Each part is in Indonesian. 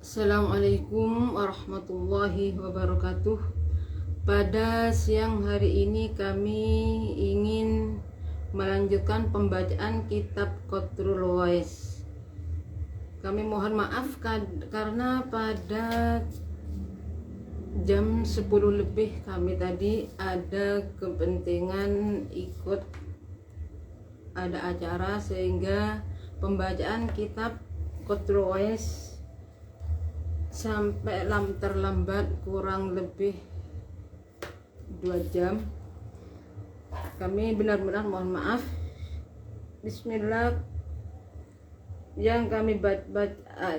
Assalamualaikum warahmatullahi wabarakatuh. Pada siang hari ini kami ingin melanjutkan pembacaan kitab Qatrul Wais. Kami mohon maaf karena pada jam 10 lebih kami tadi ada kepentingan ikut ada acara, sehingga pembacaan kitab Qatrul Wais sampai terlambat kurang lebih 2 jam. Kami benar-benar mohon maaf. Bismillah. Yang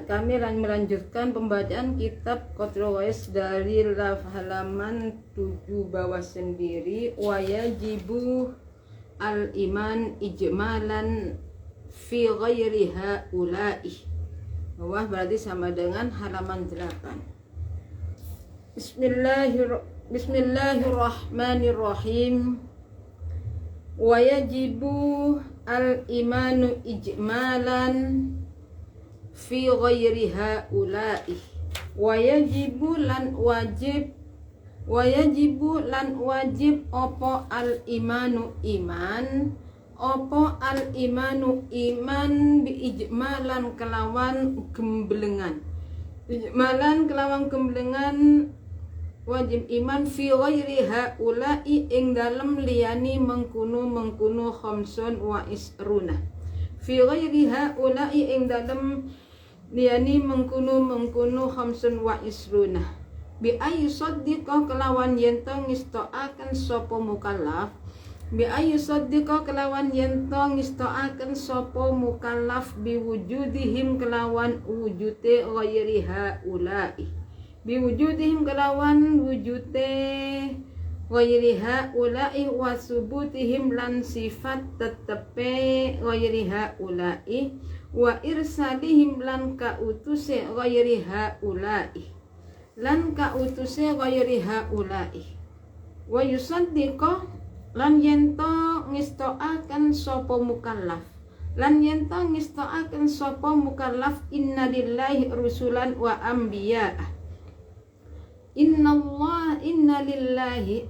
kami melanjutkan pembacaan kitab Qatrul Wais dari halaman 7 bawah sendiri. Wa yajibu al-iman ijmalan fi ghairi haula'i. Bawah berarti sama dengan halaman 8. Bismillahirrahmanirrahim. Wa yajibu al-imanu ijmalan fi ghairi haula'i. Wa yajibu lan wajib opo al-imanu iman, opo al-imanu iman bi ijmalan kelawan gemblengan. Ijmalan kelawan gemblengan wajib iman fi ghairi haula'i ing dalem liyani mengkunu khamsun wa isruna. Fi ghairi haula'i ing dalem liyani mengkunu khamsun wa isruna. Bi ayu saddiqa kelawan yen to ngistoaken sapa mukallaf. Bi ayu saddiqa kelawan yen to ngistoaken sapa mukallaf biwujudihim kelawan wujude ghairi haula'i. Biwujudihim kelawan wujude ghairi haula'i wa subutihim lan sifat tetepe ghairi haula'i wa irsalihim lan kautuse ghairi haula'i. Lan kautuse ghairi haula'i. Wa yusaddiqa lan yento ngistoaken sapa mukallaf. Lan yento ngistoaken sapa mukallaf innalillahi rusulan wa anbiya. Innalillahi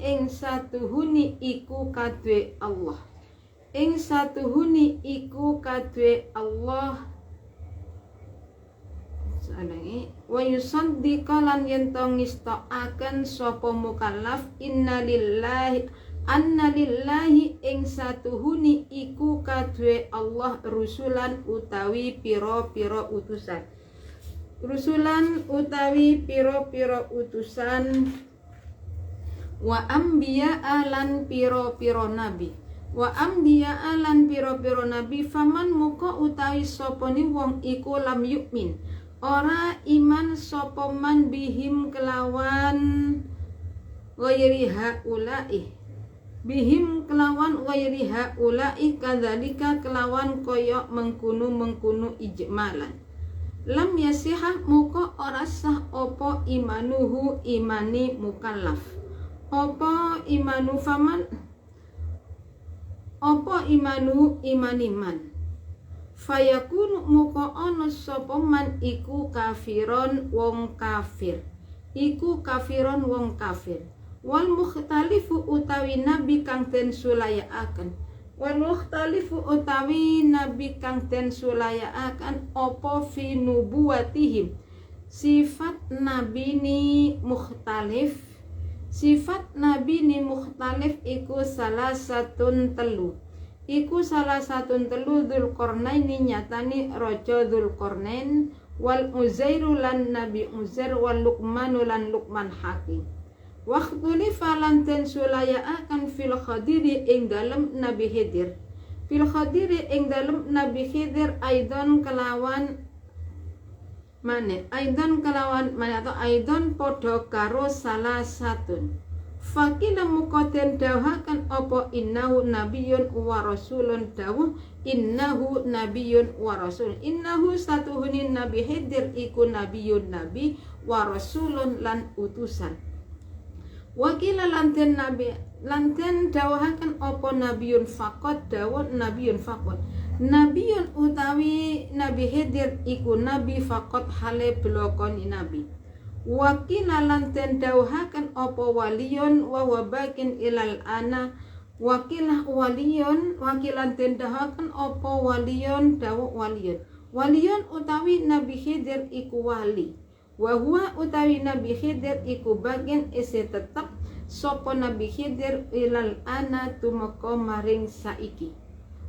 ing satuhuni iku kadue Allah. Ing satuhuni iku kadue Allah. Wa yusaddiqa lan yento ngistoaken sapa mukallaf annalillahi ing satuhuni iku kadue Allah rusulan utawi pira-pira utusan. Rusulan utawi pira-pira utusan wa anbiya lan pira-pira nabi. Wa anbiya lan pira-pira nabi faman muka utawi sopone wong iku lam yukmin ora iman sapa man bihim kelawan ghairi haula'i. Bihim kelawan ghairi haula'i kadzalika kelawan koyok mengkunu ijmalan. Lam yasihah muka ora sah opo imanuhu imani mukallaf. Opo imanu faman opo imanu imaniman. Fayakunu muka ono sapa man iku kafiron wong kafir. Iku kafiron wong kafir. Wal mukhtalifu utawi nabi kang den sulayakaken. Wal mukhtalifu utawi nabi kang den sulayakaken apa fi nubuwatihim. Sifat nabi ni mukhtalif. Sifat nabi ni mukhtalif iku salah satun telu. Iku salah satun telu Dzulqarnaini nyatani raja Dzulqarnain wal Uzairu lan Nabi Uzair wal Luqmanu lan Luqman Hakim. Waqtuli falan ten sulayaakan fil khadiri ing dalem Nabi Khidir. Fil khadiri ing dalem Nabi Khidir aidon kelawan atau aidon podo karo salah satun. Fakila mukoden dawhakan opo innahu nabiyun wa rasulun dawuh innahu nabiyun wa rasul. Innahu satuhuni Nabi Khidir iku nabiyun nabi wa rasulun lan utusan. Wakila lanten dawuhaken opo nabiyun faqat dawuh nabiyun faqat. Nabiun utawi Nabi Khidir iku nabi faqat hale blokoni nabi. Wakilalan ten dawuhaken apa waliyun wa wabakin ilal ana. Wakilan ten dawuhaken apa waliyun dawuh waliyun. Waliyun utawi Nabi Khidir iku wali. Wa huwa utawi Nabi Khidir iku bagian isi tetep sapa Nabi Khidir ilal ana tumeka maring saiki.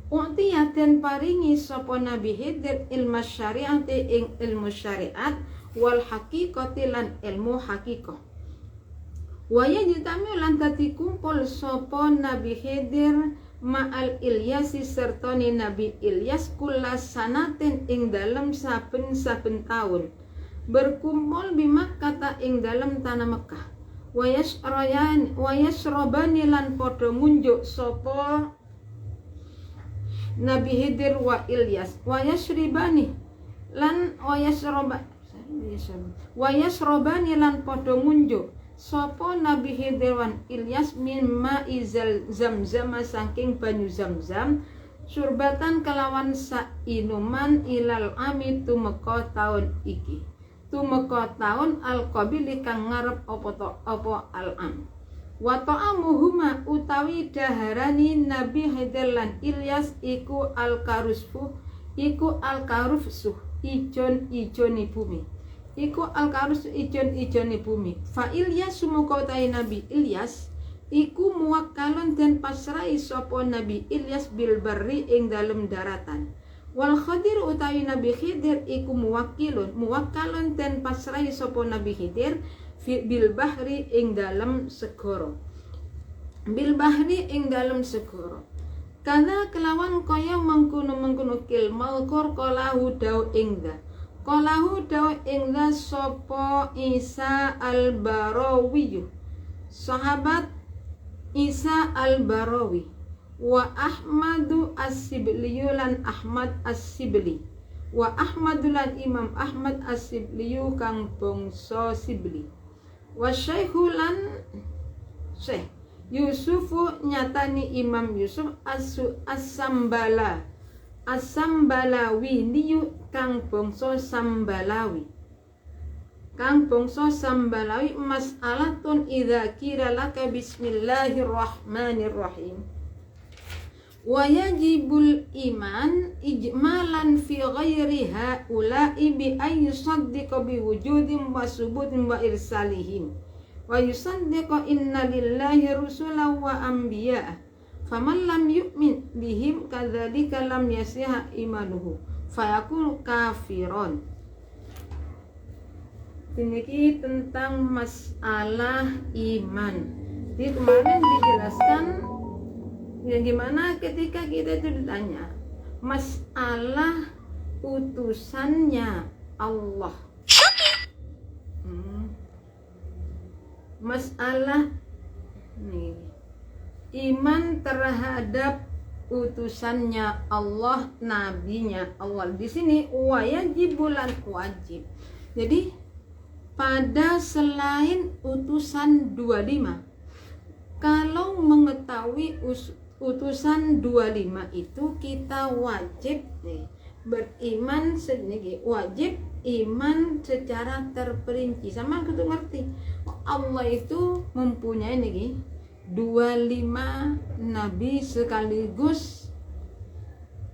U'tiya den paringi sapa Nabi Khidir ilmu syariati ing ilmu syariat wal haqiqati lan ilmu haqiqah. Wa yajtami lan dadi kumpul sapa Nabi Khidir ma'al Ilyasi sertane Nabi Ilyas kula sanatin ing dalem saben-saben taun. Berkumpul bi Makkah ing dalem tanah Mekah. Wa yasrabani lan padha ngunjuk sapa Nabi Khidir wa Ilyas wa yasribani lan wa yasrobani lan padha ngunjuk sapa Nabi Khidir wan Ilyas min ma'izal zamzam saking banyu zamzam surbatan kelawan sainuman ilal ami tumeka taun iki tumeka taun al-qabili kang ngarep apa al-am wa ta'amuhuma utawi daharani Nabi Khidir lan Ilyas iku al-karusfu iku al-karufsuh ijon-ijone bumi iku al-karus ijon-ijone bumi fa Ilyas sumuka utawi Nabi Ilyas iku muwakkalun den pasrai sapa Nabi Ilyas bil barri ing dalem daratan wal Khadir utawi Nabi Khidir iku muwakkalun den pasrai sapa Nabi Khidir bil bahri ing dalem segara kana kelawan kaya mengkono kilmal kor qalahu daw ingda sapa Isa al-Barawi sahabat Isa al-Barawi wa Ahmadu as-Sibli lan Ahmad as-Sibli wa Ahmadulan Imam Ahmad as-Sibli kang bangsa Sibli wa Syaikhulan Syekh Yusufu nyatani Imam Yusuf as-Sambalawi niyu kang bangsa Sambalawi mas'alatun idza kira laka bismillahirrahmanirrahim wa yajibul iman ijmalan fi ghairi haula'i bi ay yusaddiqa bi wujudin wa subutin wa irsalihim wa yusaddiqa inna lillahi rusulan wa anbiya'a faman lam yu'min bihim kadzalika lam yasiha imanuhu fayakun kafiron. Ini tentang masalah iman. Jadi kemarin dijelaskan yang gimana ketika kita itu ditanya masalah utusannya Allah, masalah nih, iman terhadap utusannya Allah, nabinya Allah. Di sini wajibulan wajib. Jadi pada selain utusan 25, kalau mengetahui utusan 25 itu kita wajib nih beriman sedikit, wajib iman secara terperinci. Sama kita ngerti Allah itu mempunyai nih 25 nabi sekaligus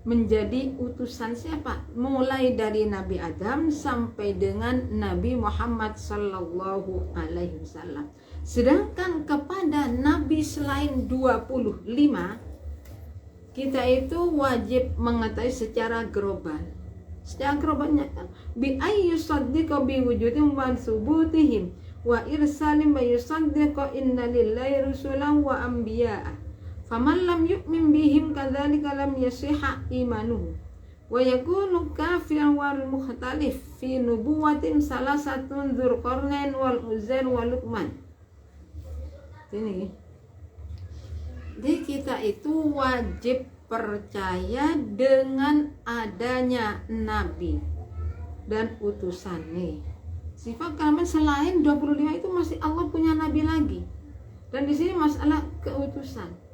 menjadi utusan siapa? Mulai dari Nabi Adam sampai dengan Nabi Muhammad sallallahu alaihi wasallam. Sedangkan kepada nabi selain 25 kita itu wajib mengetahui secara global. Secara globalnya kan bi ayyusaddiqa bi wujudin wa subutihim wa irsalim wa yusaddiqa inna lillahi rusulan wa anbiya'a. Faman lam yu'min bihim kadzalika lam yasihha imanuhu wa yakunu kafiran wal mukhtalif fi nubuwatin salasatun Dzulqarnain wal Uzair wal Luqman. Ini. Jadi kita itu wajib percaya dengan adanya nabi dan utusan nih. Sifat kalimat selain 25 itu masih Allah punya nabi lagi. Dan di sini masalah keutusan.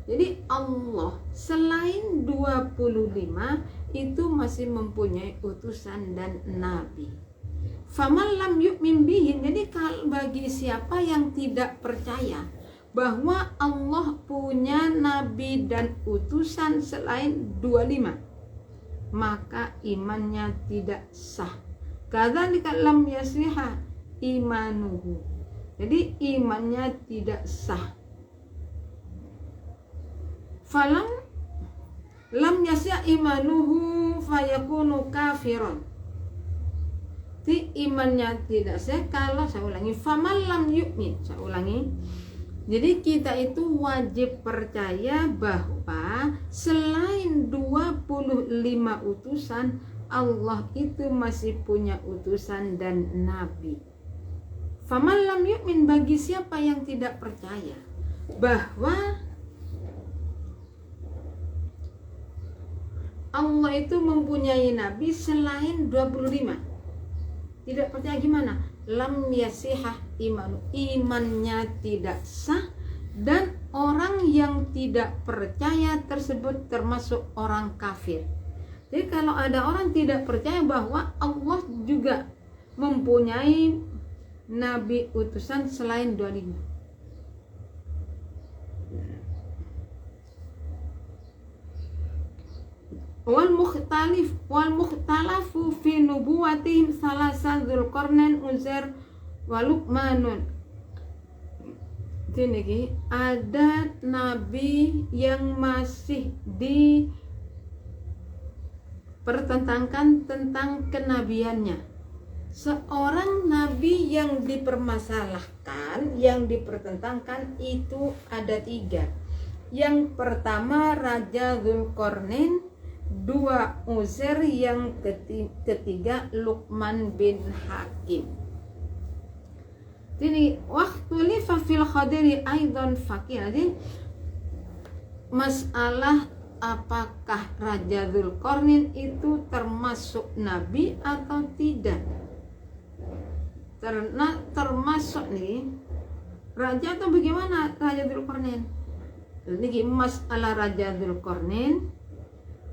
Jadi Allah selain 25 itu masih mempunyai utusan dan nabi. Faman lam yu'min bihi, jadi kalau bagi siapa yang tidak percaya bahwa Allah punya nabi dan utusan selain 25, maka imannya tidak sah. Kadzalika lam yasihha imanuhu, jadi imannya tidak sah. Falam lam yasya imanuhu fayakunu kafiron, di imannya tidak sah kalau, saya ulangi, faman lam yu'min, saya ulangi. Jadi kita itu wajib percaya bahwa selain 25 utusan, Allah itu masih punya utusan dan nabi. Faman lam yu'min, bagi siapa yang tidak percaya bahwa Allah itu mempunyai nabi selain 25, tidak percaya gimana? Lam yasihah imanu, imannya tidak sah, dan orang yang tidak percaya tersebut termasuk orang kafir. Jadi kalau ada orang tidak percaya bahwa Allah juga mempunyai nabi utusan selain 25, wal mukhtalafu fi nubuwatihim salasa Dzulqarnain, Uzair wa Luqmanun. Jadi ada nabi yang masih dipertentangkan tentang kenabiannya. Seorang nabi yang dipermasalahkan, yang dipertentangkan itu ada 3. Yang pertama Raja Dzulqarnain, 2 Uzair, yang ketiga Luqman bin Hakim. Jadi waktu lifa fil khadiri aidan fakir. Jadi masalah apakah Raja Dzulqarnain itu termasuk nabi atau tidak, termasuk nih raja atau bagaimana Raja Dzulqarnain. Ini masalah Raja Dzulqarnain,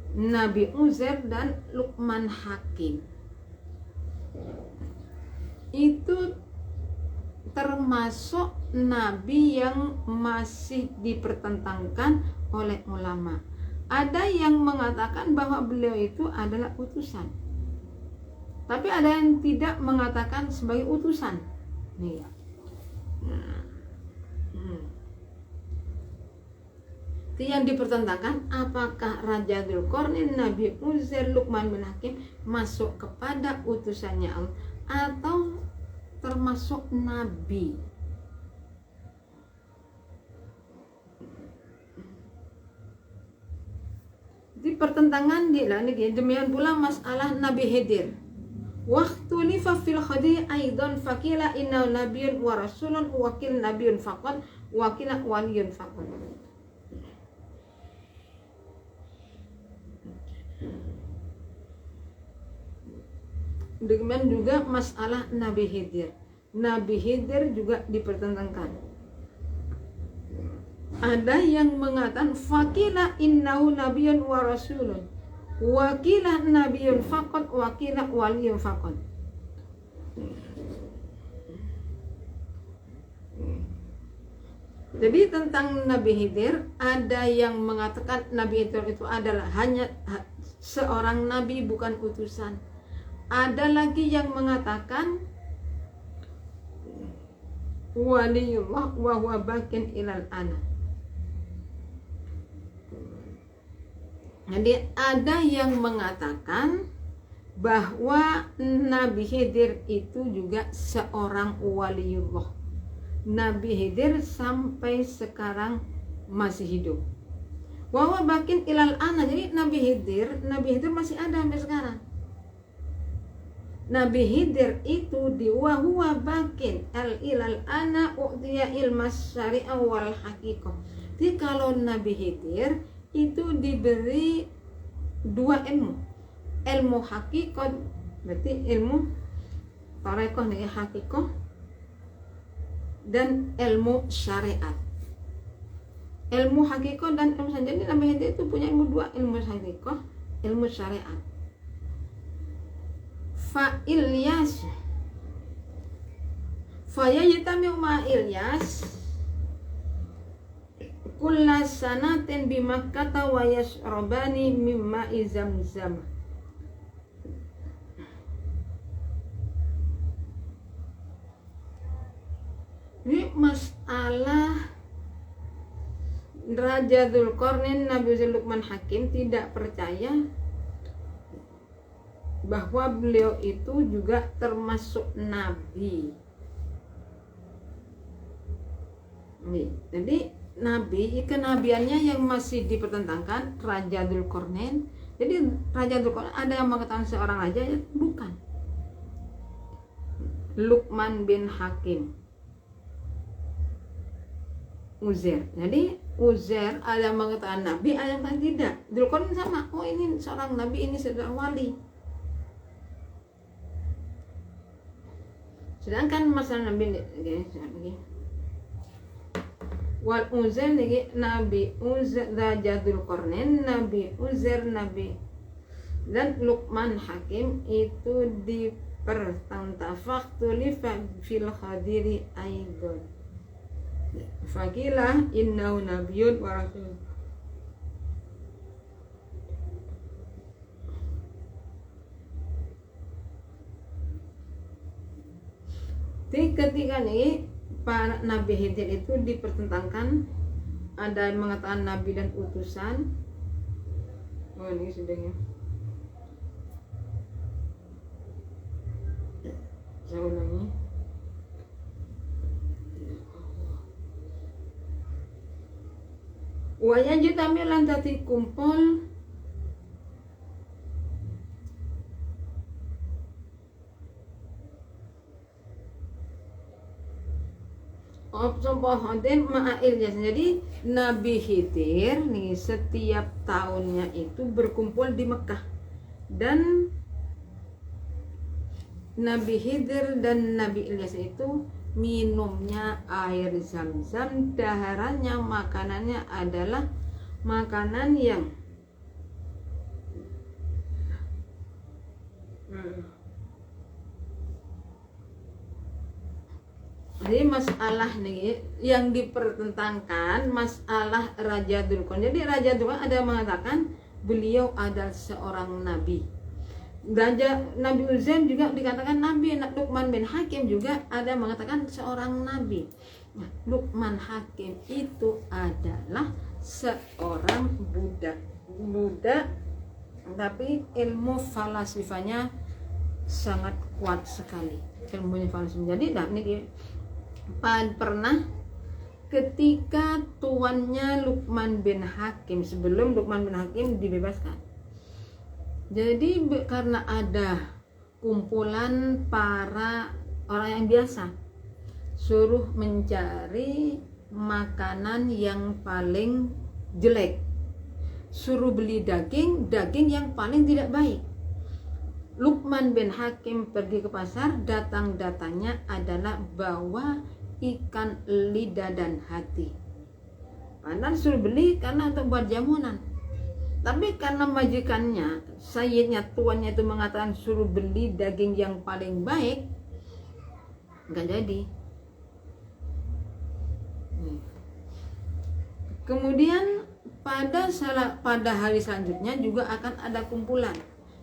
Nabi Uzair dan Luqman Hakim itu termasuk nabi yang masih dipertentangkan oleh ulama. Ada yang mengatakan bahwa beliau itu adalah utusan, tapi ada yang tidak mengatakan sebagai utusan. Nih ya. Yang dipertentangkan apakah Raja Dzulqarnain, Nabi Uzair, Luqman bin Hakim masuk kepada utusannya Allah atau termasuk nabi. Di pertentangan demikian pula masalah Nabi Khidir. Waktu lifa fil khadi aidan fakila inna nabiyyun wa rasulun wakil nabiyyun faqad wakil waliyun faqad. Demikian juga masalah Nabi Khidir. Nabi Khidir juga dipertentangkan. Ada yang mengatakan fakila innahu nabiyyun wa rasulun, wakilah nabiyyun faqad, wakilah waliyun faqad. Jadi tentang Nabi Khidir, ada yang mengatakan Nabi Khidir itu adalah hanya seorang nabi, bukan utusan. Ada lagi yang mengatakan waliyullah wa huwa bakin ilal ana. Jadi ada yang mengatakan bahwa Nabi Khidir itu juga seorang waliullah. Nabi Khidir sampai sekarang masih hidup. Wa huwa bakin ilal ana. Jadi Nabi Khidir masih ada sampai sekarang. Nabi Khidir itu di wahuwa bakin ilal ana u'tiya ilmas syari'ah wal haqiqah. Jadi kalau Nabi Khidir itu diberi 2 ilmu. Ilmu haqiqah berarti ilmu tarekoh nih, haqiqah, dan ilmu syariat. ilmu hakikoh dan ilmu syariat. Jadi Nabi Khidir itu punya ilmu dua, ilmu hakikoh, ilmu syariat. Fa Ilyas fayajtami'u ma Ilyas kulla sanatin bi Makkah wa yashrabani mimma Zamzam. Ini masalah Raja Dzulqarnain. Nabi Luqman Hakim tidak percaya bahwa beliau itu juga termasuk nabi. Jadi nabi, kenabiannya yang masih dipertentangkan Raja Dzulqarnain. Jadi Raja Dzulqarnain ada yang mengatakan seorang raja, ya bukan. Luqman bin Hakim, Uzair. Jadi Uzair ada yang mengatakan nabi, ada yang mengatakan tidak. Dzulqarnain sama, oh ini seorang nabi, ini seorang wali. Sedangkan masalah nabi ini wal Uzair ini Nabi Uzair Raja Dzulqarnain, Nabi Uzair, Nabi dan Luqman Hakim itu dipertentangkan. Faktulifa fil Khadiri aidon. Fakilah innahu nabiyyun wa rasul. Jadi ketika ini para Nabi Khidir itu dipertentangkan, ada yang mengatakan nabi dan utusan. Oh ini sudahnya. Saya ulangi. Wayang jutami lantati kumpul Ilyas. Jadi Nabi Khidir nih setiap tahunnya itu berkumpul di Mekah, dan Nabi Khidir dan Nabi Ilyas itu minumnya air Zam-Zam, daharannya, makanannya adalah makanan yang Jadi masalah nih yang dipertentangkan masalah Raja Dzulqarnain. Jadi Raja Dzulqarnain ada yang mengatakan beliau adalah seorang nabi. Raja Nabi Uzair juga dikatakan nabi. Luqman bin Hakim juga ada yang mengatakan seorang nabi. Nah, Luqman Hakim itu adalah seorang budak, tapi ilmu falasifanya sangat kuat sekali. Ilmunya falasifah. Jadi ini pernah ketika tuannya Luqman bin Hakim, sebelum Luqman bin Hakim dibebaskan. Jadi karena ada kumpulan para orang yang biasa, suruh mencari makanan yang paling jelek, suruh beli daging yang paling tidak baik. Luqman bin Hakim pergi ke pasar, datang-datangnya adalah bawa ikan lidah dan hati. Padahal suruh beli karena untuk buat jamunan. Tapi karena majikannya, sayyidnya, tuannya itu mengatakan suruh beli daging yang paling baik, nggak jadi. Kemudian pada hari selanjutnya juga akan ada kumpulan.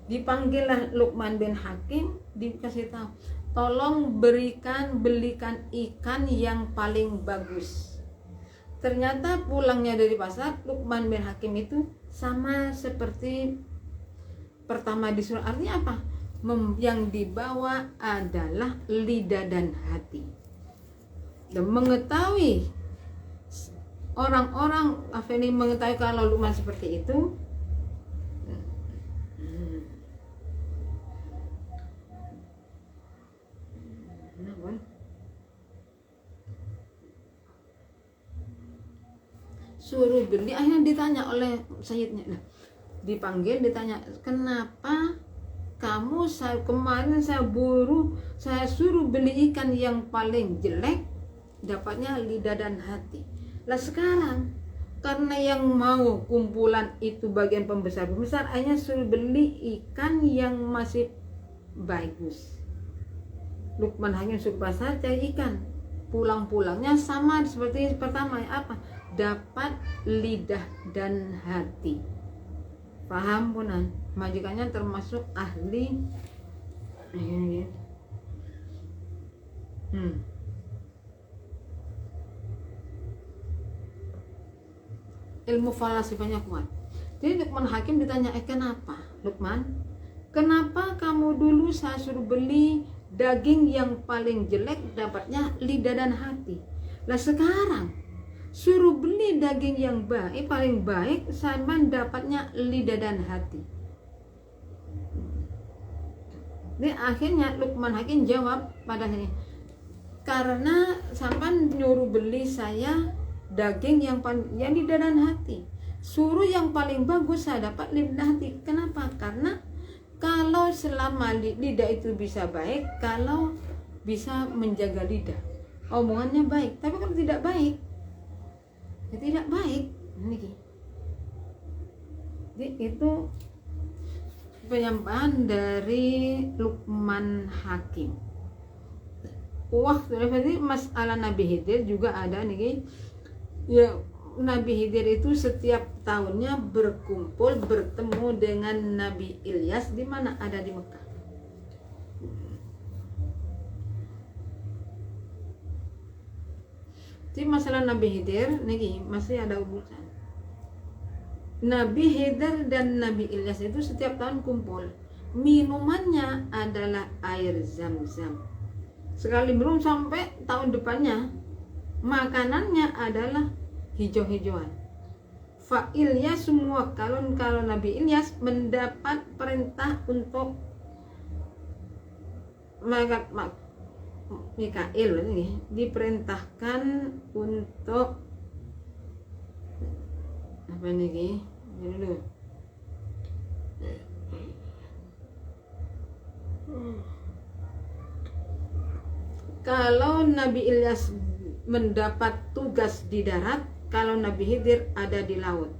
Dipanggillah Luqman bin Hakim, dikasih tahu, tolong belikan ikan yang paling bagus. Ternyata pulangnya dari pasar, Luqman bin Hakim itu sama seperti pertama disuruh. Artinya apa? Yang dibawa adalah lidah dan hati. Dan mengetahui orang-orang Afeni mengetahui kalau Luqman seperti itu, suruh beli. Akhirnya ditanya oleh sayyidnya, dipanggil, ditanya, kenapa kamu kemarin saya suruh beli ikan yang paling jelek, dapatnya lidah dan hati. Lah sekarang Karena yang mau kumpulan itu bagian pembesar-pembesar, hanya suruh beli ikan yang masih bagus. Luqman Hakim suruh pasar cari ikan. Pulang-pulangnya sama seperti pertama, apa? Dapat lidah dan hati. Paham punan? Majikannya termasuk ahli ilmu falasifahnya kuat. Jadi Luqman Hakim ditanya, kenapa Luqman? Kenapa kamu dulu saya suruh beli daging yang paling jelek dapatnya lidah dan hati? Lah sekarang suruh beli daging yang baik, paling baik sampai dapatnya lidah dan hati. Jadi akhirnya Luqman Hakim jawab padanya, karena sampai nyuruh beli saya daging yang lidah dan hati, suruh yang paling bagus saya dapat lidah hati. Kenapa? Karena kalau selama lidah itu bisa baik, kalau bisa menjaga lidah, omongannya baik. Tapi kalau tidak baik, ya tidak baik. Jadi itu penyampaian dari Luqman Hakim. Waktu masalah Nabi Khidir juga ada nih. Ya, Nabi Khidir itu setiap tahunnya berkumpul bertemu dengan Nabi Ilyas di mana? Ada di Mekah. Jadi masalah Nabi Khidir nih masih ada urusan. Nabi Khidir dan Nabi Ilyas itu setiap tahun kumpul. Minumannya adalah air Zam-Zam. Sekali minum sampai tahun depannya, makanannya adalah hijau-hijauan. Fa Ilyas, semua kalau Nabi Ilyas mendapat perintah untuk Mikail ini diperintahkan untuk apa nih dulu. Kalau Nabi Ilyas mendapat tugas di darat, kalau Nabi Khidir ada di laut.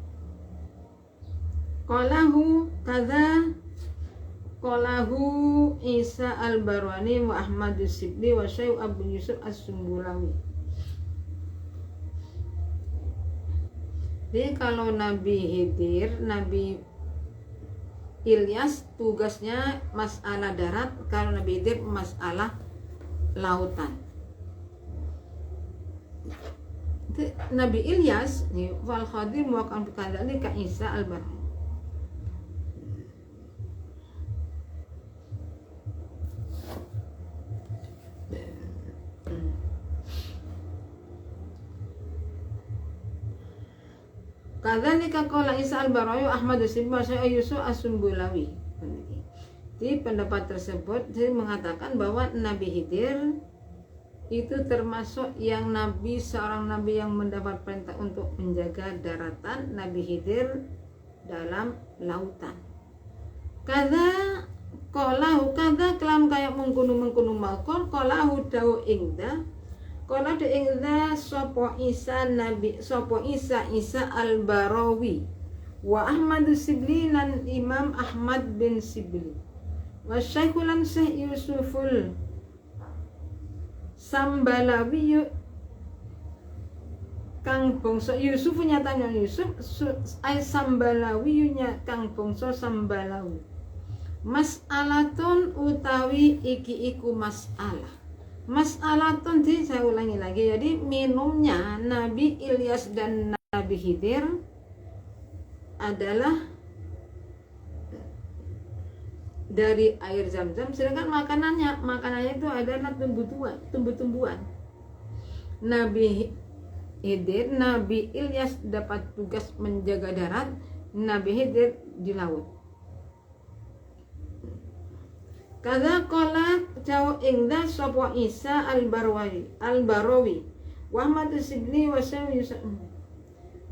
Qalahu Isa al-Barwani wa Ahmad Sibli wa Syekh Abu Yusuf as-Sumbulawi. Jadi kalau Nabi Khidir, Nabi Ilyas tugasnya masalah darat, kalau Nabi Khidir masalah lautan. Nabi Ilyas nih wal Khadir muakan berkandali ke Isa al-Barwani. Kadzalika qala Isa al-Barawi Ahmad Sibli wa Syekh Yusuf as-Sumbulawi. Di pendapat tersebut dia mengatakan bahwa Nabi Khidir itu termasuk yang seorang nabi yang mendapat perintah untuk menjaga daratan. Nabi Khidir dalam lautan. Kadza qalahu kadza kelam kayak mengkunu makon qalahu dau ingda qala de ingda sapa Isa Isa al-Barawi wa Ahmad Sibli lan Imam Ahmad bin Sibli wa Syaikhul Syekh Yusuful Sambalawi kang bangsa Yusuf nyatanya Yusuf ay Sambalawi kang bangsa Sambalawi. Mas'alatun utawi iki iku masalah. Mas'alatun di saya ulangi lagi. Jadi minumnya Nabi Ilyas dan Nabi Khidir adalah dari air Zam-Zam, sedangkan makanannya itu adalah tumbuh-tumbuhan. Nabi Khidir, Nabi Ilyas dapat tugas menjaga darat, Nabi Khidir di laut. Kadza qala jaw ingda sapa Isa al-Barawi wa Ahmad Sibli wa Syekh Yusuf.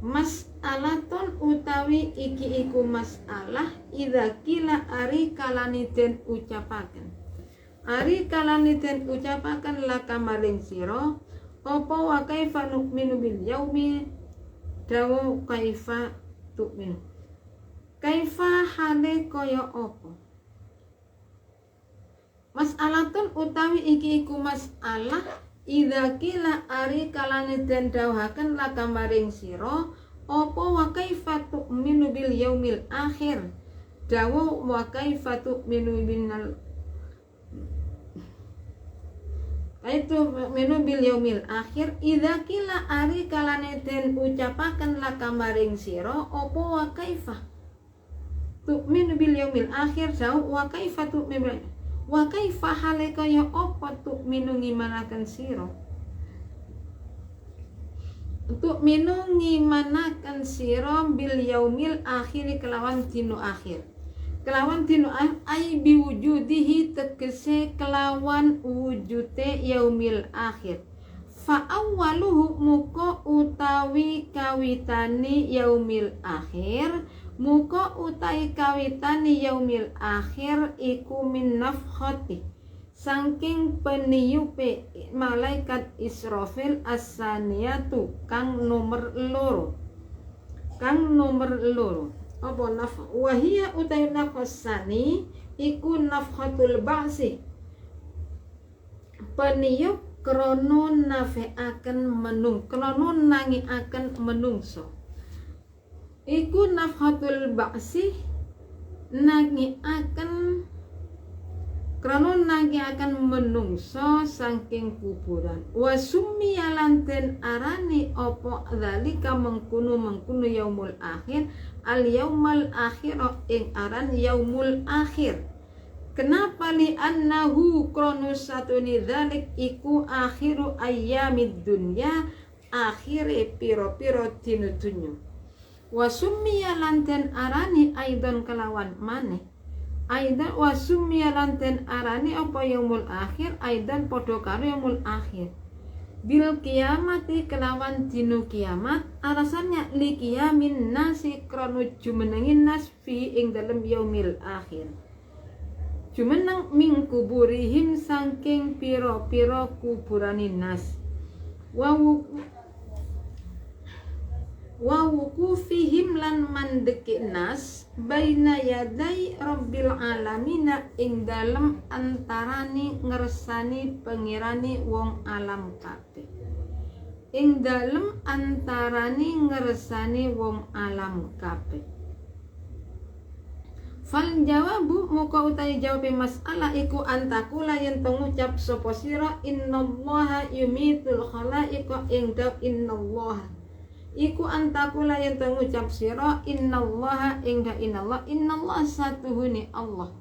Mas'alatun utawi iki iku masalah idza kila ari kalaniten ucapaken. Ari kalaniten ucapaken laka maring sira apa wa kaifa nu'minu bil yaumi dawa kaifa tu'minu. Kaifa hale kaya apa? Mas'alatun utawi iki iku mas'alah idza kila ari kalane den dawuhaken laka maring sira apa wa kaifa tu'minu bil yaumil akhir. Dawa wa kaifa tu'minu itu menu bil yaumil akhir idza kila ari kalane den ucapaken laka maring sira apa wa kaifa tu'minu bil yaumil akhir. Dawa wa kaifa tu'minu wa kaifa hale kaya apa tu'minu ngimanaken sira. Tu'minu ngimanaken sira bil yaumil akhir kelawan dino akhir. Kelawan dino ai biwujudihi tegese kelawan wujude yaumil akhir. Fa awwaluhu muka utawi kawitani yaumil akhir, muka utawi kawitani yaumil akhir iku min nafkhati saking peniupe malaikat Israfil as-saniyatu kang nomor loro. Apa nafkh wahia utai nafkhasani iku nafkhatul ba'si peniup krana nafeaken krana nangiaken menungso. Iku nafkhatul ba'si nangiaken menungso saking kuburan. Wa summiya lan den arani apa zalika mengkuno yaumul akhir al yaumal akhir ing aran yaumul akhir. Kenapa li annahu kronus satuni dzalik iku akhiru ayyamid dunya, akhire piro-piro dina dunya. Wa summiya lan den arani aidan kelawan maneh. Aidan wa summiya lan den arani apa yaumul akhir aidan padha karo yaumul akhir. Bil kiamati kelawan dino kiamat alasannya li kiamin nasi kronu jumenengin nas fi ing dalem yaumil akhir. Jumeneng ming kuburihim saking pira-pira kuburanin nas. Wa wukufihim lan mandeki nas baina yadai rabbil alamina ing dalem antarane ngersani pengirani wong alam kabeh. Ing dalem antarane ngersani wong alam kabeh. Fal jawabu muka utai jawab masalah iku antakula yen ngucap sapa sira innallaha yumitul khalaiqa ing daw innallaha iku antakula yen ngucap sira innallaha ing da innallaha satuhuni Allah.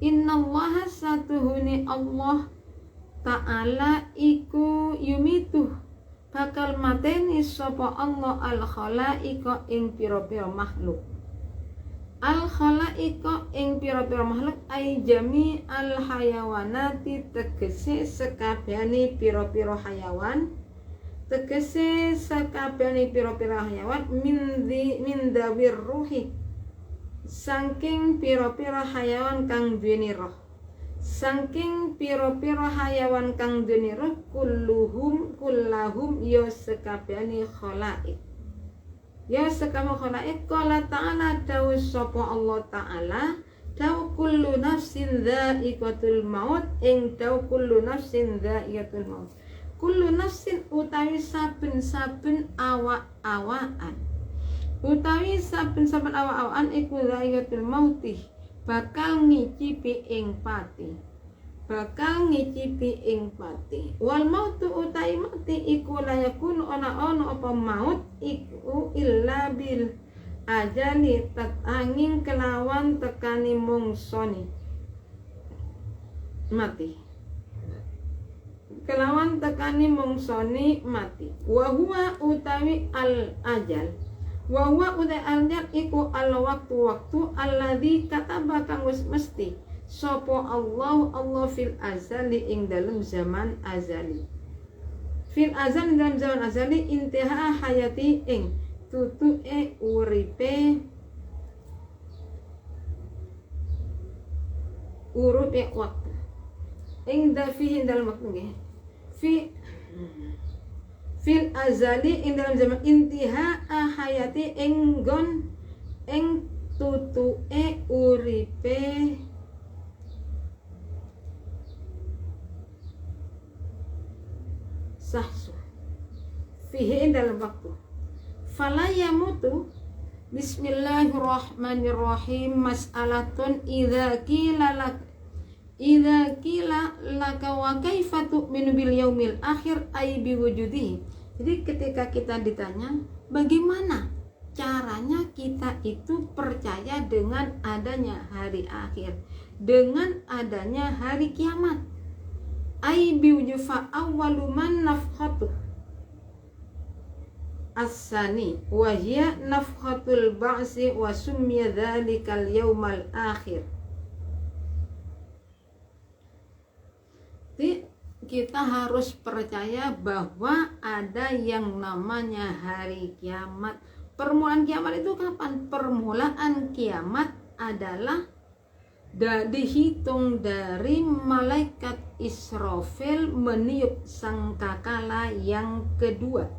Innallaha satuhuni Allah ta'ala iku yumitu bakal mateni sapa Allah al khalaiqa ing pira-pira makhluk. Al khalaiqa ing pira-pira makhluk ai jami al hayawanati tegese sekabehane pira-pira hayawan. Tegese sakabehane pira-pira hayawan min dawir ruhi saking pira-pira hayawan kang duweni roh. Saking pira-pira hayawan kang duweni roh kullahum ya sakabehane khalaik. Ya sakabehane khalaik qala ta'ala dawu sapa Allah ta'ala dawu kullu nafsin dha'iqatul maut ing dawu kullu nafsin dha'iqatul maut. Kullu nafsin utawi saben-saben awak-awakan utawi saben-saben awak-awakan iku dha'iqatul mauti bakal ngicipi ing pati. Wal mautu utawi mati iku layakun ana apa maut iku illa bil ajali angin kelawan tekani mongsoni mati. Kelawan tekani mongsoni mati. Wa huwa utawi al ajal. Wa huwa utawi al ajal iku al waktu alladzi kataba kang wis mesti sapa Allah fil azali ing dalem zaman azali. Fil azali dalam zaman azali intiha hayati ing tutuke uripe waktu. Ing dafihi dalam waktu nggih. Fi fil azali ing dalam zaman intiha hayati enggon ing tutuke uripe sahsu fihi ing dalam waktu fala yamutu. Bismillahirrahmanirrahim. Mas'alatun idza qila laka wa kaifa tu'minu bil yaumil akhir ay biwujudihi. Jadi ketika kita ditanya bagaimana caranya kita itu percaya dengan adanya hari akhir, dengan adanya hari kiamat, ay biwujufa awwalu man nafkhatu as-sani wa hiya nafkhatul ba'si wa summiya dzalikal yaumal akhir. Jadi kita harus percaya bahwa ada yang namanya hari kiamat. Permulaan kiamat itu kapan? Permulaan kiamat adalah dihitung dari malaikat Israfil meniup sangkakala yang kedua.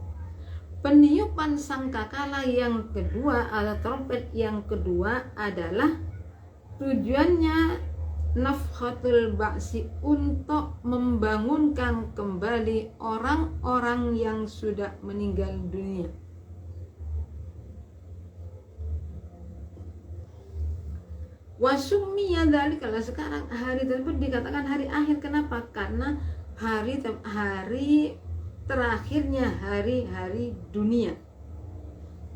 Peniupan sangkakala yang kedua atau trompet yang kedua adalah tujuannya nafkhatul ba'si, untuk membangunkan kembali orang-orang yang sudah meninggal dunia. Wasummiya dzalika, kalau sekarang hari tersebut dikatakan hari akhir. Kenapa? Karena hari terakhirnya hari-hari dunia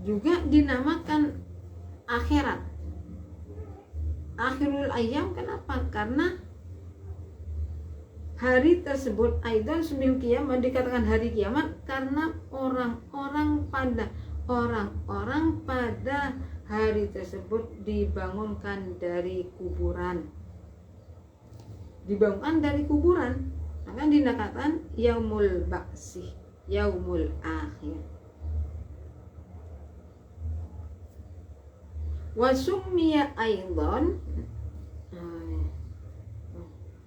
juga dinamakan akhirat, akhirul ayyam. Kenapa? Karena hari tersebut aidan sembil kiamat dikatakan hari kiamat karena orang-orang pada hari tersebut dibangunkan dari kuburan, maka dinamakan yaumul ba'si, yaumul akhir. Wasummiya aidan,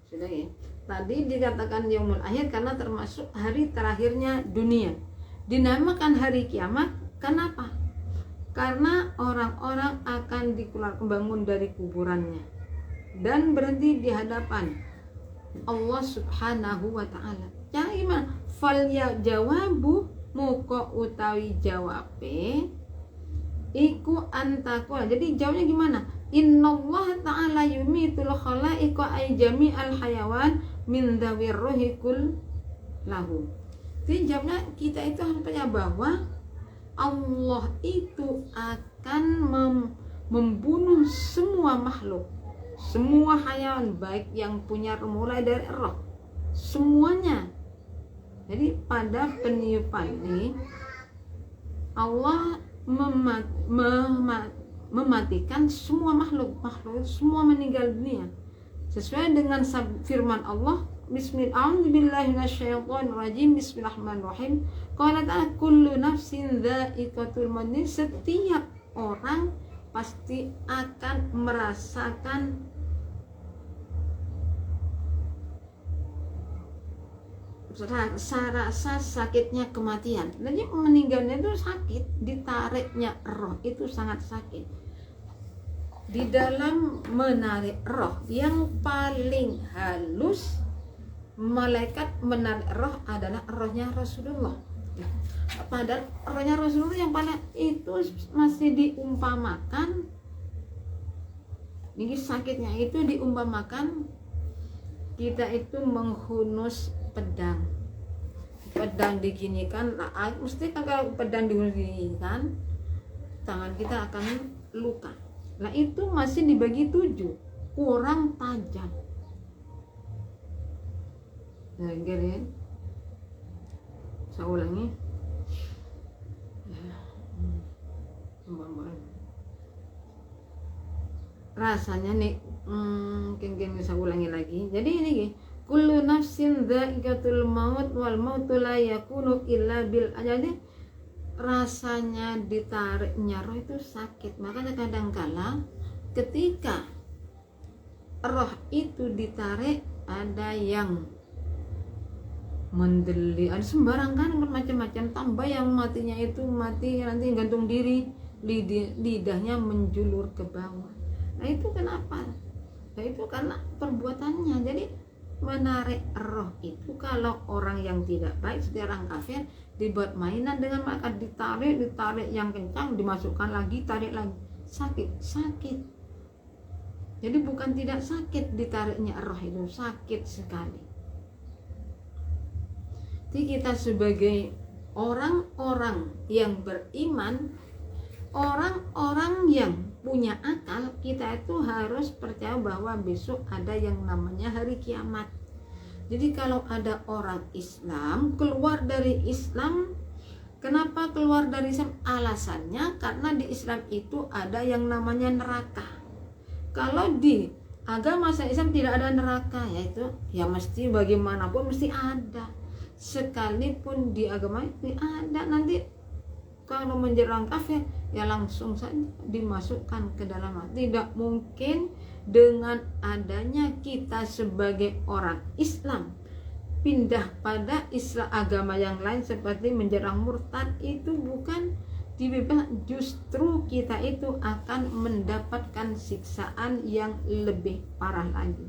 sudah ya. Tadi dikatakan yaumul akhir karena termasuk hari terakhirnya dunia. Dinamakan hari kiamat. Kenapa? Karena orang-orang akan dikeluarkan, bangun dari kuburannya dan berhenti di hadapan Allah Subhanahu wa ta'ala. Cara gimana? Fal ya jawabu muka utawi jawabe iku antakul. Jadi jawabnya gimana? Innallaha ta'ala yumitul khalaiqa ay jami'al hayawan min dawir ruhikul lahu. Jadi jawabnya kita itu harus percaya bahwa Allah itu akan membunuh semua makhluk, semua hayawan, baik yang punya roh, mulai dari roh, semuanya. Jadi pada peniupan ini Allah mematikan semua makhluk semua meninggal dunia sesuai dengan firman Allah. Bismillahirrahmanirrahim. Bismillahirrahmanirrahim. Qala ta'ala kullu nafsin dha'iqatul maut. Setiap orang pasti akan merasakan rasa sakitnya kematian. Jadi meninggalnya itu sakit, ditariknya roh itu sangat sakit. Di dalam menarik roh yang paling halus, malaikat menarik roh adalah rohnya Rasulullah. Padahal rohnya Rasulullah yang paling itu masih diumpamakan, ini sakitnya itu diumpamakan kita itu menghunus pedang diginikan. Mesti kalau pedang diginikan tangan kita akan luka. Nah itu masih dibagi 7, kurang tajam. Nah gini, saya ulangi. Rasanya nih, mungkin saya ulangi lagi. Jadi ini gini, kullu nafsin dha'iqatul maut wal mautu la yakunu illa bil. Jadi rasanya ditariknya roh itu sakit. Makanya kadangkala ketika roh itu ditarik ada yang mendeli, ada sembarang kan macam-macam. Tambah yang matinya itu mati nanti gantung diri, lidahnya menjulur ke bawah. Nah itu kenapa? Nah itu karena perbuatannya. Jadi menarik roh itu kalau orang yang tidak baik seperti orang kafir dibuat mainan dengan maka ditarik yang kencang, dimasukkan lagi, tarik lagi, sakit. Jadi bukan tidak sakit ditariknya roh itu, sakit sekali. Jadi kita sebagai orang-orang yang beriman, orang-orang yang punya akal, kita itu harus percaya bahwa besok ada yang namanya hari kiamat. Jadi kalau ada orang Islam keluar dari Islam, kenapa keluar dari Islam? Alasannya karena di Islam itu ada yang namanya neraka. Kalau di agama Islam tidak ada neraka, yaitu ya mesti bagaimanapun mesti ada. Sekalipun di agama itu ada, nanti kalau menjerang kafir ya langsung saja dimasukkan ke dalam hati. Tidak mungkin dengan adanya kita sebagai orang Islam pindah pada Islam agama yang lain seperti menjerang murtad, itu bukan dibebas, justru kita itu akan mendapatkan siksaan yang lebih parah lagi.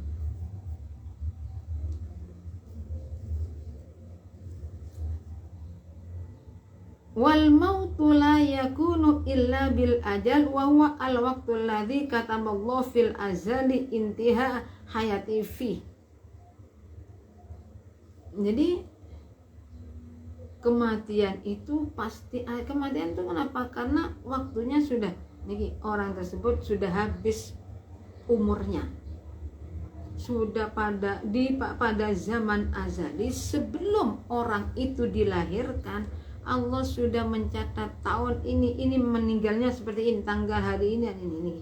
Wal mautu la yakunu illa bil ajal wa huwa al waqtul ladzi kataballahu fil azali intiha hayati fi. Jadi kematian itu pasti, kematian itu kenapa? Karena waktunya sudah, nih orang tersebut sudah habis umurnya, sudah pada zaman azali sebelum orang itu dilahirkan. Allah sudah mencatat tahun ini meninggalnya seperti ini, tanggal hari ini.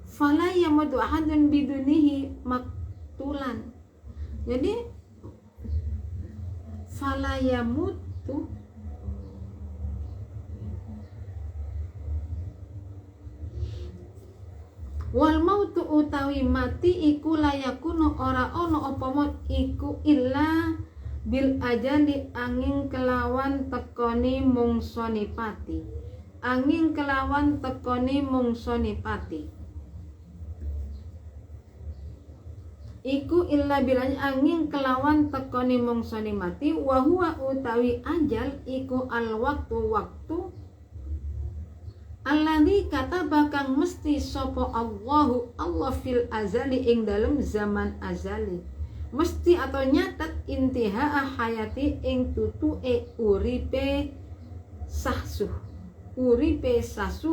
Fala yamutu ahadun bidunihi maktulan. Jadi fala yamutu wal mautu utawi mati iku layakunu ora ono apa maut iku illa bil ajali angin kelawan tekoni mungsoni pati. Angin kelawan tekoni mungsoni pati. Iku illa bil angin kelawan tekoni mungsoni mati. Wa huwa utawi ajal iku al waktu alladzi kata bakang mesti sopo Allah fil azali ing dalam zaman azali. Mesti atau nyatet intiha hayati ing tutuke uripe sahsu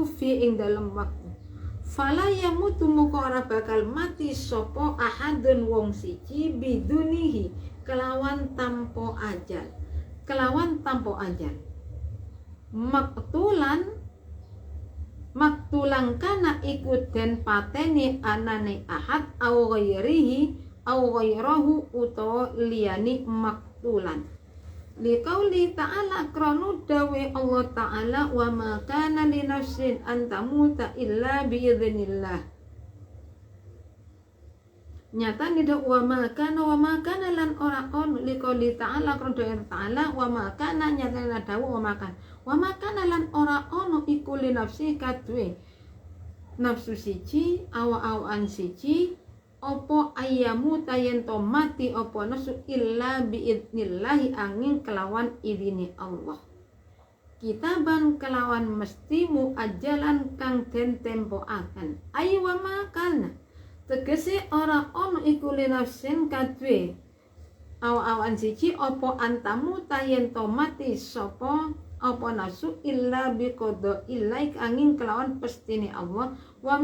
fi ing dalam waktu. Fala yamutu muka ora bakal mati sopo ahadun wong siji bidunihi kelawan tampo ajal. Maktulan kana ikut den pateni anane ahad au ghairihi au ghairahu utawa liyani maktulan. Liqauli ta'ala kranu dawe Allah ta'ala wa ma kana li nafsin an tamuta illa bi idznillah. Nyata nida wa ma kana lan ora on liqauli ta'ala kranu dawe ta'ala wa ma kana nyata dawe wa ma kana lan ora ono iku li nafsi kadwe nafsu siji awa-awan siji opo ayamu tayento mati opo nafsu illa biidnillahi angin kelawan idini Allah. Kitaban kelawan mesti muajalan kang den tempoaken. Ayu wa makana tegese ora ono iku li nafsin kadwe awan siji opo antamu tayento mati sopo opo nafsu illa biqada ilaik angin kelawan pestine Allah wa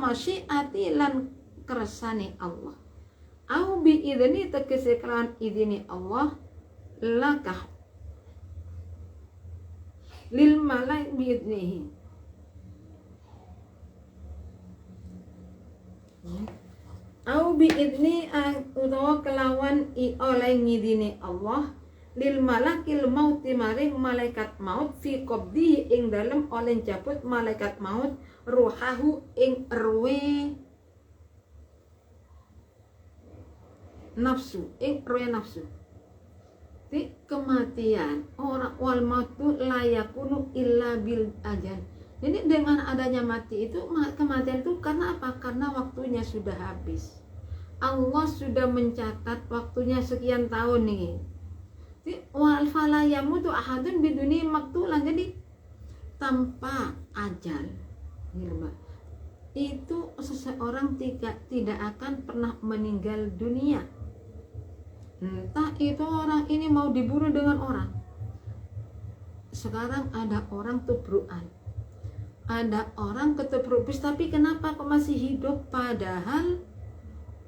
masyiati lan kersane Allah. Au bi idzni tegese kelawan idini Allah lakah lil malaik bi idnihi. Au bi idni utawa kelawan oleh ngidini Allah lil malakil mauti maring malaikat maut fi qabdihi ing dalem oleh jabut malaikat maut ruhahu ing ruwe nafsu ing roya nafsu. Di kematian orang wal mautu la yakunu illa bil ajal. Jadi dengan adanya mati itu, kematian itu karena apa? Karena waktunya sudah habis. Allah sudah mencatat waktunya sekian tahun nih. Wal fala yamutu ahadun biduni maktulan. Jadi tanpa ajal, itu seseorang tidak akan pernah meninggal dunia. Entah itu orang ini mau dibunuh dengan orang. Sekarang ada orang tubrukan, ada orang ketubruk bis, tapi kenapa kok masih hidup padahal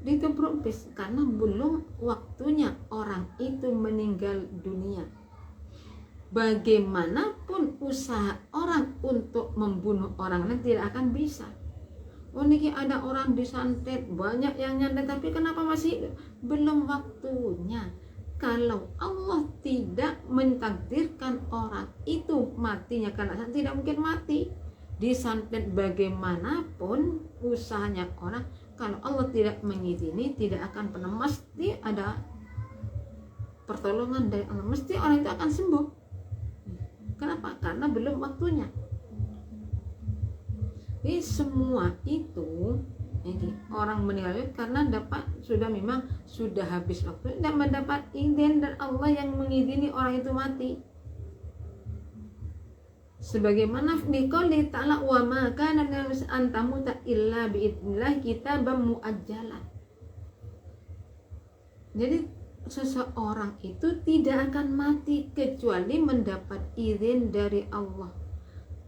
ditubruk bis? Karena belum waktunya orang itu meninggal dunia. Bagaimanapun usaha orang untuk membunuh orang lain tidak akan bisa. Oh niki ada orang disantet, banyak yang nyantet, tapi kenapa masih hidup? Belum waktunya. Kalau Allah tidak mentakdirkan orang itu matinya karena tidak mungkin mati. Disantet bagaimanapun usahanya orang, kalau Allah tidak mengizini, tidak akan pernah, mesti ada pertolongan dari Allah, mesti orang itu akan sembuh. Kenapa? Karena belum waktunya. Jadi semua itu ini orang meninggal karena memang sudah habis waktu, dan mendapat izin dan Allah yang mengizini orang itu mati. Sebagaimana dikali ta'ala wa ma kana an tamuta illa biidznillah kitaban muajjalan. Jadi seseorang itu tidak akan mati kecuali mendapat izin dari Allah.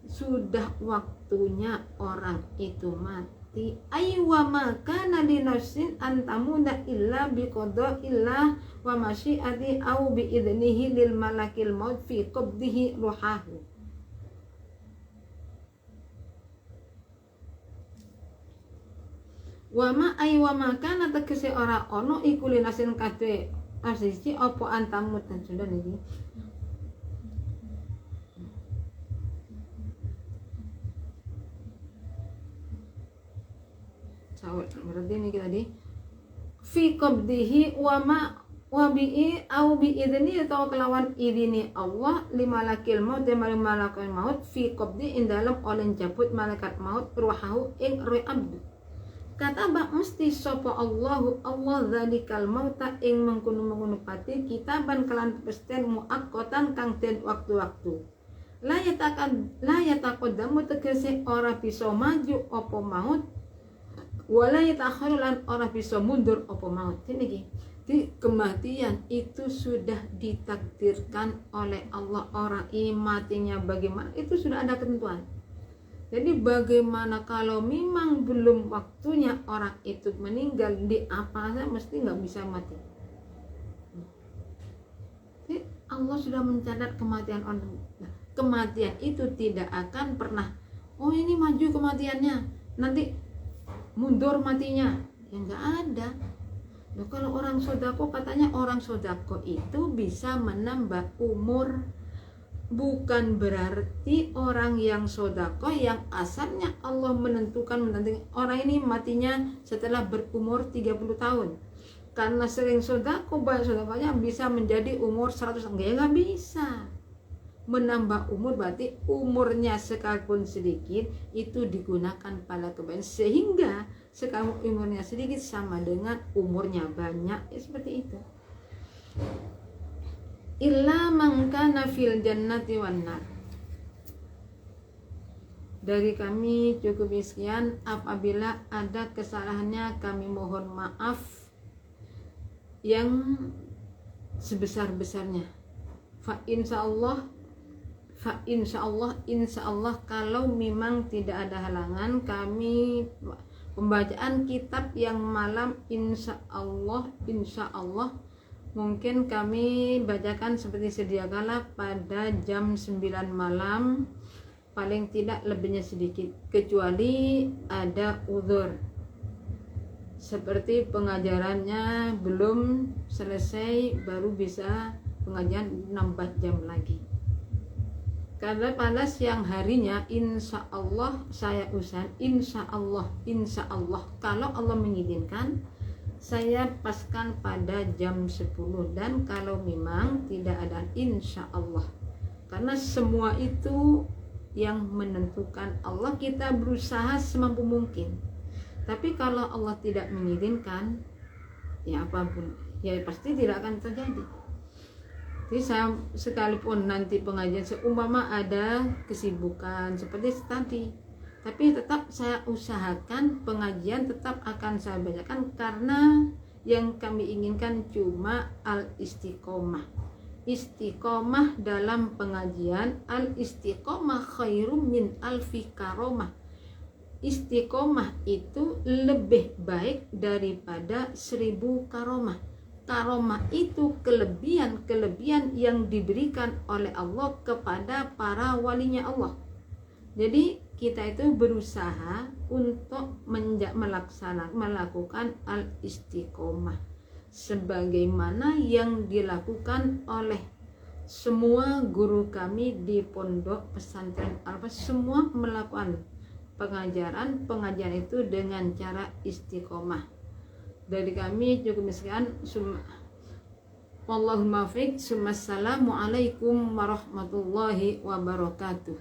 Sudah waktunya orang itu mati. Aywa makana li nafsin an tamuda illa biqada'illah wa masyiati au bi idnihi lil malakil maut fi qabdihi ruhahu. Wa ma aywa makana tegese ora ono iku li nafsin kadhe asisi apa antamut dan sudah niki. Berarti ini tadi fi qabdihi wa bi'i au bi idni, atau kelawan idini Allah limalakil maut dan malakul maut fi qabdi ing dalam oleh jabut malaikat maut ruhahu ing ruh abdu. Kata bak mesti sapa Allahu Allah zalikal mauta ing mengkono pati kitaban kelan pesten muaqqatan kang den waktu-waktu. La yataqaddamu tegese ora bisa maju apa maut, wala yatakhir lan ora bisa mundur apa maut. Ini di kematian itu sudah ditakdirkan oleh Allah. Orang ini matinya bagaimana itu sudah ada ketentuan. Jadi bagaimana kalau memang belum waktunya orang itu meninggal, di apa saja mesti nggak bisa mati. Jadi Allah sudah mencatat kematian orang. Nah, kematian itu tidak akan pernah, oh ini maju kematiannya, nanti mundur matinya, ya nggak ada. Nah, kalau orang sodako, katanya orang sodako itu bisa menambah umur. Bukan berarti orang yang sodako yang asalnya Allah menentukan orang ini matinya setelah berumur 30 tahun. Karena sering sodako, banyak sodakonya bisa menjadi umur 100 tahun. Ya nggak bisa. Menambah umur berarti umurnya sekalipun sedikit itu digunakan pada kebaikan, sehingga sekalipun umurnya sedikit sama dengan umurnya banyak, ya seperti itu. Illa man kana fil jannati wan nar. Dari kami cukup sekian. Apabila ada kesalahannya kami mohon maaf yang sebesar-besarnya. Insya Allah kalau memang tidak ada halangan, kami pembacaan kitab yang malam insya Allah mungkin kami bacakan seperti sedia kala pada jam 9 malam, paling tidak lebihnya sedikit, kecuali ada uzur seperti pengajarannya belum selesai, baru bisa pengajian 14 jam lagi. Karena pada siang harinya insya Allah saya usahakan, insya Allah kalau Allah mengizinkan saya paskan pada jam 10, dan kalau memang tidak ada, insya Allah, karena semua itu yang menentukan Allah, kita berusaha semampu mungkin. Tapi kalau Allah tidak mengizinkan, ya apapun, ya pasti tidak akan terjadi. Jadi saya sekalipun nanti pengajian seumpama ada kesibukan seperti tadi, tapi tetap saya usahakan pengajian tetap akan saya bacakan, karena yang kami inginkan cuma al-istiqomah. Istiqomah dalam pengajian, al-istiqomah khairum min alfi karomah. Istiqomah itu lebih baik daripada 1000 karomah. Karomah itu kelebihan yang diberikan oleh Allah kepada para walinya Allah. Jadi kita itu berusaha untuk melakukan al-istiqomah sebagaimana yang dilakukan oleh semua guru kami di pondok pesantren Al-Fas. Semua melakukan pengajaran itu dengan cara istiqomah. Dari kami cukup sekian. Wallahul muwaffiq. Assalamualaikum warahmatullahi wabarakatuh.